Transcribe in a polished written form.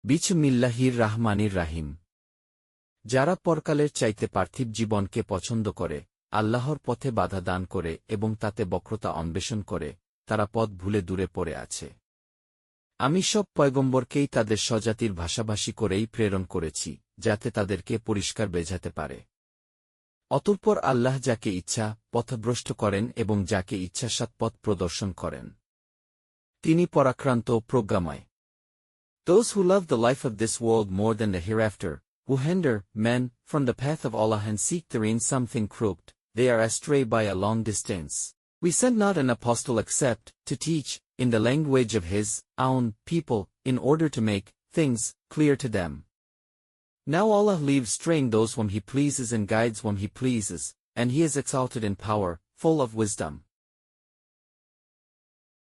বিসমিল্লাহির রাহমানির রাহিম। যারা পরকালের চাইতে পার্থিব জীবনকে পছন্দ করে, আল্লাহর পথে বাধা দান করে এবং তাতে বক্রতা অন্বেষণ করে, তারা পথ ভুলে দূরে পড়ে আছে। আমি সব পয়গম্বরকেই তাদের স্বজাতির ভাষাভাষী করেই প্রেরণ করেছি, যাতে তাদেরকে পরিষ্কার বোঝাতে পারে। অতঃপর আল্লাহ যাকে ইচ্ছা পথভ্রষ্ট করেন এবং যাকে ইচ্ছা সৎপথ প্রদর্শন করেন। তিনি পরাক্রান্ত প্রজ্ঞাময়। Those who love the life of this world more than the hereafter, who hinder men from the path of Allah and seek therein something crooked, they are astray by a long distance. We sent not an apostle except to teach, in the language of his own people, in order to make things clear to them. Now Allah leaves straying those whom he pleases and guides whom he pleases, and he is exalted in power, full of wisdom.